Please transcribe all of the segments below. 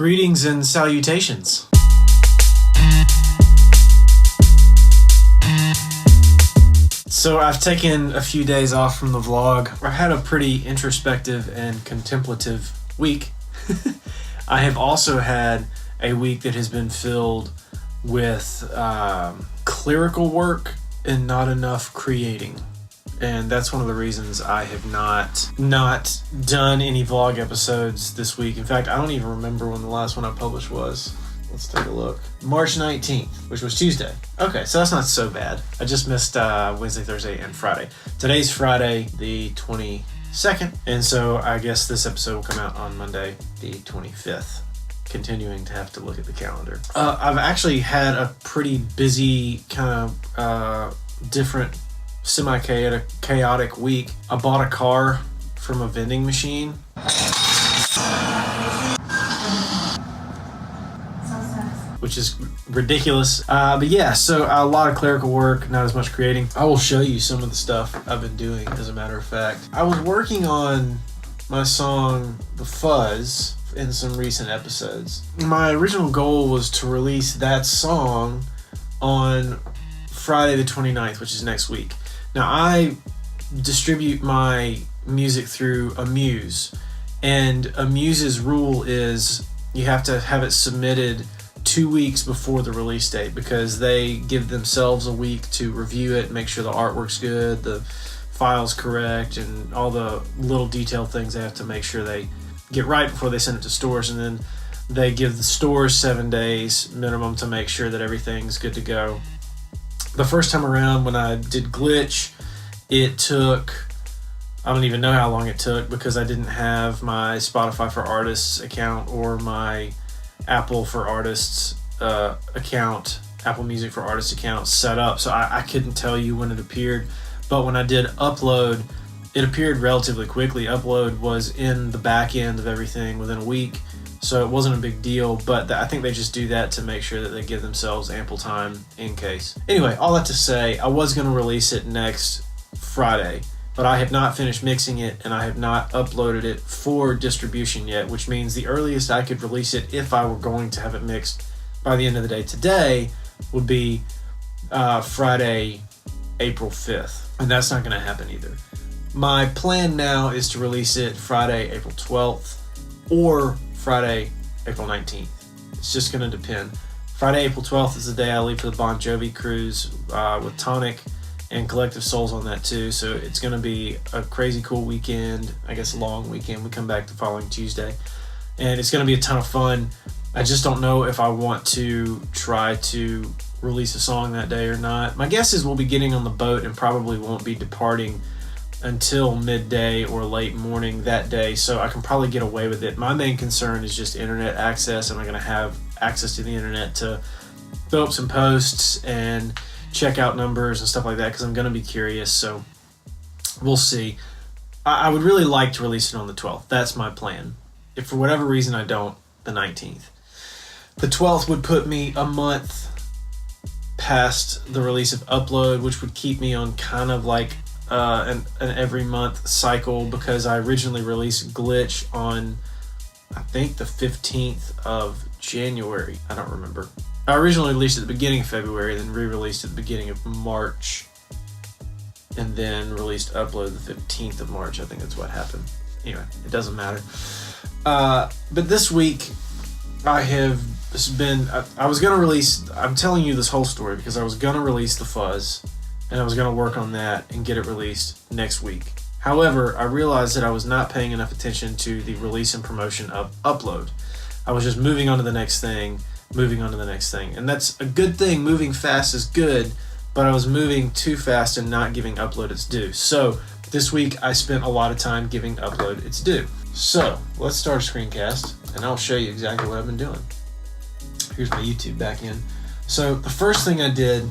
Greetings and salutations. So I've taken a few days off from the vlog. I had a pretty introspective and contemplative week. I have also had a week that has been filled with clerical work and not enough creating. And that's one of the reasons I have not done any vlog episodes this week. In fact, I don't even remember when the last one I published was. Let's take a look. March 19th, which was Tuesday. Okay, so that's not so bad. I just missed Wednesday, Thursday, and Friday. Today's Friday, the 22nd. And so I guess this episode will come out on Monday, the 25th. Continuing to have to look at the calendar. I've actually had a pretty busy kind of different semi-chaotic week. I bought a car from a vending machine. Which is ridiculous. But yeah, so a lot of clerical work, not as much creating. I will show you some of the stuff I've been doing, as a matter of fact. I was working on my song, The Fuzz, in some recent episodes. My original goal was to release that song on Friday the 29th, which is next week. Now, I distribute my music through Amuse, and Amuse's rule is you have to have it submitted 2 weeks before the release date, because they give themselves a week to review it, make sure the artwork's good, the file's correct, and all the little detailed things they have to make sure they get right before they send it to stores. And then they give the stores 7 days minimum to make sure that everything's good to go. The first time around when I did Glitch, it took, I don't even know how long it took, because I didn't have my Spotify for Artists account or my Apple for Artists account, Apple Music for Artists account set up. So I couldn't tell you when it appeared. But when I did upload, it appeared relatively quickly. Upload was in the back end of everything within a week. So it wasn't a big deal, but I think they just do that to make sure that they give themselves ample time in case. Anyway, all that to say, I was going to release it next Friday, but I have not finished mixing it and I have not uploaded it for distribution yet, which means the earliest I could release it, if I were going to have it mixed by the end of the day today, would be Friday, April 5th. And that's not going to happen either. My plan now is to release it Friday, April 12th or Friday, April 19th. It's just going to depend. Friday, April 12th is the day I leave for the Bon Jovi cruise with Tonic and Collective Souls on that too. So it's going to be a crazy cool weekend, I guess a long weekend. We come back the following Tuesday. And it's going to be a ton of fun. I just don't know if I want to try to release a song that day or not. My guess is we'll be getting on the boat and probably won't be departing until midday or late morning that day, so I can probably get away with it. My main concern is just internet access. Am I going to have access to the internet to throw up some posts and check out numbers and stuff like that? Because I'm going to be curious, so we'll see. I would really like to release it on the 12th. That's my plan. If for whatever reason I don't, the 19th. The 12th would put me a month past the release of Upload, which would keep me on kind of like an every month cycle, because I originally released Glitch on, I think, the 15th of January. I don't remember. I originally released it at the beginning of February, then re-released at the beginning of March, and then released Upload the 15th of March. I think that's what happened. Anyway, it doesn't matter. But this week, I have been, I was going to release, I'm telling you this whole story because I was going to release The Fuzz, and I was going to work on that and get it released next week. However, I realized that I was not paying enough attention to the release and promotion of Upload. I was just moving on to the next thing, and that's a good thing. Moving fast is good, but I was moving too fast and not giving Upload its due. So this week I spent a lot of time giving Upload its due. So let's start a screencast and I'll show you exactly what I've been doing. Here's my YouTube back end. So the first thing I did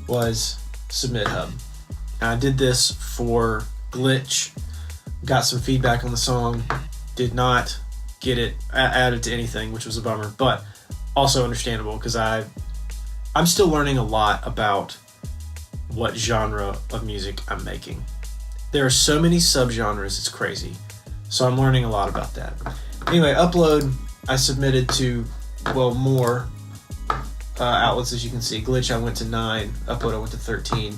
was SubmitHub. I did this for Glitch, got some feedback on the song, did not get it added to anything, which was a bummer, but also understandable because I'm still learning a lot about what genre of music I'm making. There are so many subgenres, it's crazy. So I'm learning a lot about that. Anyway, Upload, I submitted to, well, more outlets, as you can see. Glitch, I went to 9. Upload, I went to 13.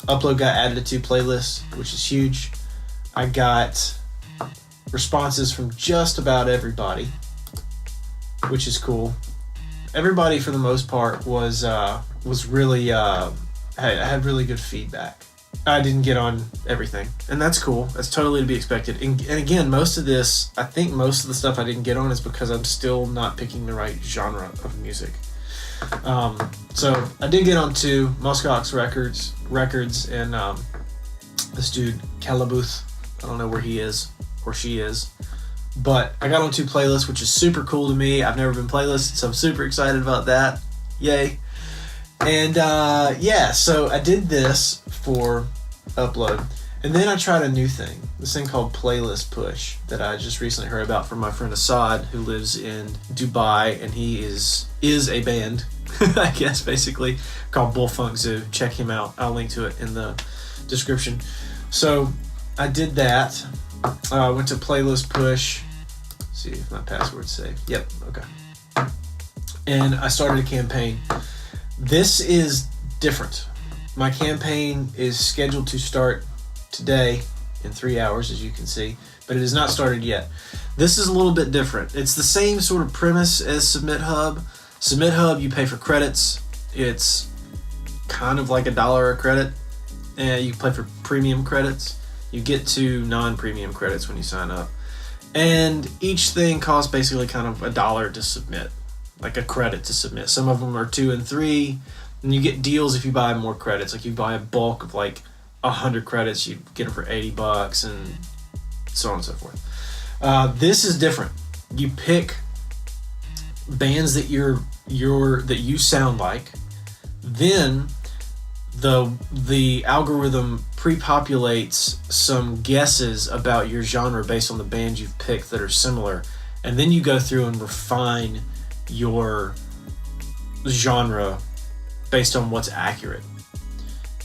Upload got added to 2 playlists, which is huge. I got responses from just about everybody, which is cool. Everybody, for the most part, was really had really good feedback. I didn't get on everything, and that's cool. That's totally to be expected. And again, most of the stuff I didn't get on is because I'm still not picking the right genre of music. So I did get on 2, Muskox Records, and this dude Calabuth. I don't know where he is or she is, but I got on 2 playlists, which is super cool to me. I've never been playlisted, so I'm super excited about that. Yay! And so I did this for Upload, and then I tried a new thing, this thing called Playlist Push that I just recently heard about from my friend Assad, who lives in Dubai, and he is a band, I guess, basically, called Bullfunk Zoo. Check him out. I'll link to it in the description. So I did that. I went to Playlist Push. Let's see if my password's safe. Yep, okay. And I started a campaign. This is different. My campaign is scheduled to start today in 3 hours, as you can see, but it has not started yet. This is a little bit different. It's the same sort of premise as SubmitHub. SubmitHub, you pay for credits. It's kind of like $1 a credit. And you pay for premium credits. You get to non-premium credits when you sign up. And each thing costs basically kind of $1 to submit, like a credit to submit. Some of them are 2 and 3. And you get deals if you buy more credits. Like you buy a bulk of like 100 credits, you get them for $80 and so on and so forth. This is different. You pick bands that that you sound like. Then the algorithm pre-populates some guesses about your genre based on the bands you've picked that are similar, and then you go through and refine your genre based on what's accurate.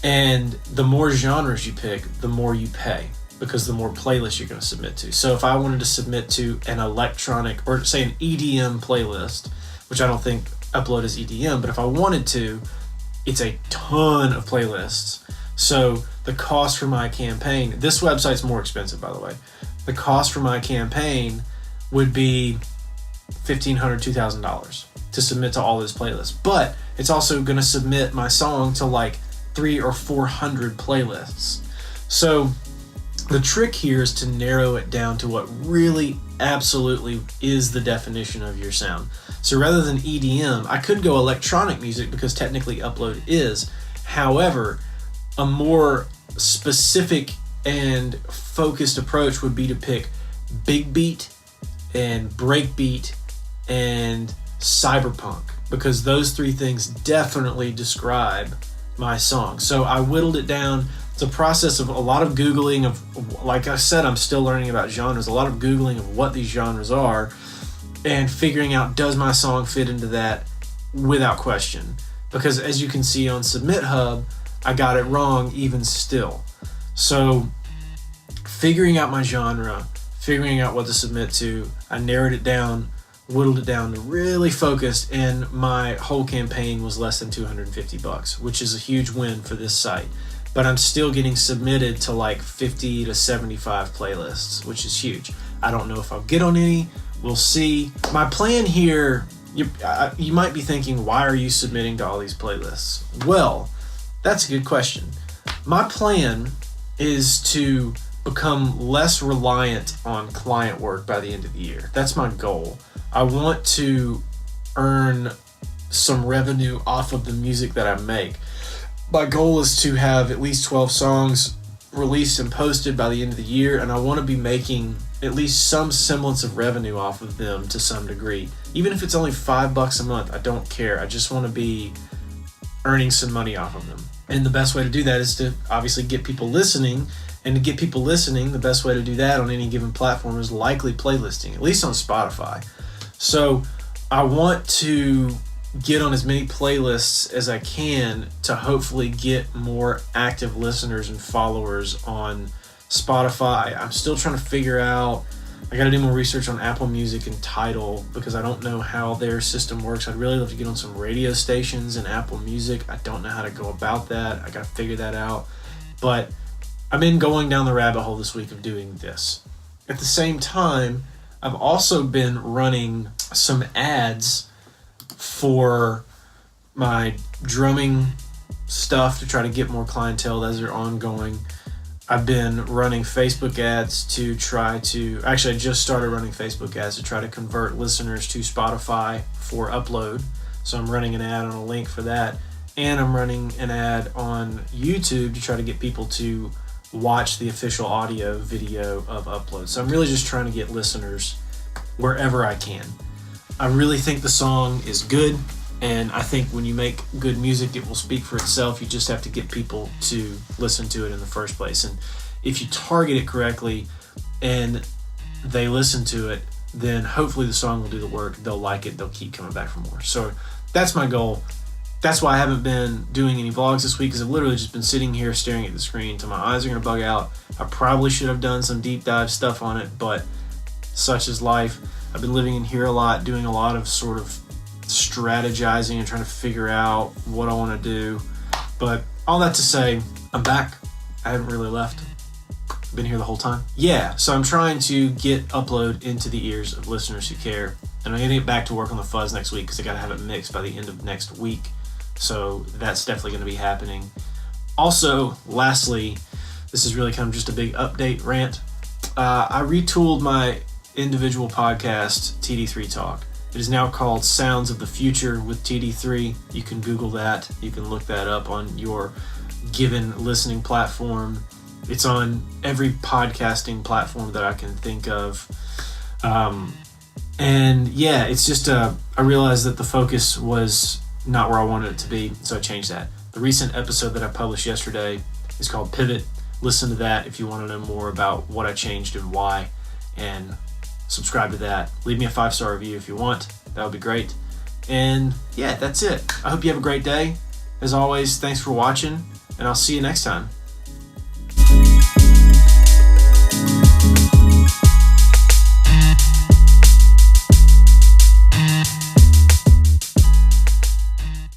And the more genres you pick, the more you pay, because the more playlists you're going to submit to. So if I wanted to submit to an electronic, or say an EDM playlist, which I don't think Upload is EDM, but if I wanted to, it's a ton of playlists. So the cost for my campaign, this website's more expensive, by the way. The cost for my campaign would be $1,500, $2,000 to submit to all those playlists. But it's also going to submit my song to like 300 or 400 playlists. So the trick here is to narrow it down to what really absolutely is the definition of your sound. So rather than EDM, I could go electronic music because technically Upload is. However, a more specific and focused approach would be to pick big beat and breakbeat and cyberpunk, because those 3 things definitely describe my song. So I whittled it down. It's a process of a lot of Googling of, like I said, I'm still learning about genres, a lot of Googling of what these genres are and figuring out, does my song fit into that without question? Because as you can see on SubmitHub, I got it wrong even still. So figuring out my genre, figuring out what to submit to, I narrowed it down, whittled it down to really focused, and my whole campaign was less than $250, which is a huge win for this site. But I'm still getting submitted to like 50 to 75 playlists, which is huge. I don't know if I'll get on any. We'll see. My plan here, you might be thinking, why are you submitting to all these playlists? Well, that's a good question. My plan is to become less reliant on client work by the end of the year. That's my goal. I want to earn some revenue off of the music that I make. My goal is to have at least 12 songs released and posted by the end of the year, and I want to be making at least some semblance of revenue off of them to some degree. Even if it's only $5 a month, I don't care. I just want to be earning some money off of them. And the best way to do that is to obviously get people listening. And to get people listening, the best way to do that on any given platform is likely playlisting, at least on Spotify. So I want to get on as many playlists as I can to hopefully get more active listeners and followers on Spotify. I'm still trying to figure out I got to do more research on Apple Music and Tidal because I don't know how their system works. I'd really love to get on some radio stations in Apple Music. I don't know how to go about that. I got to figure that out. But I've been going down the rabbit hole this week of doing this. At the same time, I've also been running some ads for my drumming stuff to try to get more clientele as they're ongoing. I've been running Facebook ads to try to, actually I just started running Facebook ads to try to convert listeners to Spotify for upload. So I'm running an ad on a link for that. And I'm running an ad on YouTube to try to get people to watch the official audio video of upload. So I'm really just trying to get listeners wherever I can. I really think the song is good. And I think when you make good music, it will speak for itself. You just have to get people to listen to it in the first place. And if you target it correctly and they listen to it, then hopefully the song will do the work. They'll like it. They'll keep coming back for more. So that's my goal. That's why I haven't been doing any vlogs this week, because I've literally just been sitting here staring at the screen until my eyes are going to bug out. I probably should have done some deep dive stuff on it, but such is life. I've been living in here a lot, doing a lot of sort of strategizing and trying to figure out what I want to do. But all that to say, I'm back. I haven't really left. I've been here the whole time. Yeah, so I'm trying to get upload into the ears of listeners who care. And I'm going to get back to work on the fuzz next week because I got to have it mixed by the end of next week. So that's definitely going to be happening. Also, lastly, this is really kind of just a big update rant. I retooled my individual podcast, TD3 Talk. It is now called Sounds of the Future with TD3. You can Google that. You can look that up on your given listening platform. It's on every podcasting platform that I can think of. And yeah, it's just, I realized that the focus was not where I wanted it to be, so I changed that. The recent episode that I published yesterday is called Pivot. Listen to that if you want to know more about what I changed and why, and subscribe to that. Leave me a 5-star review if you want. That would be great. And yeah, that's it. I hope you have a great day. As always, thanks for watching, and I'll see you next time.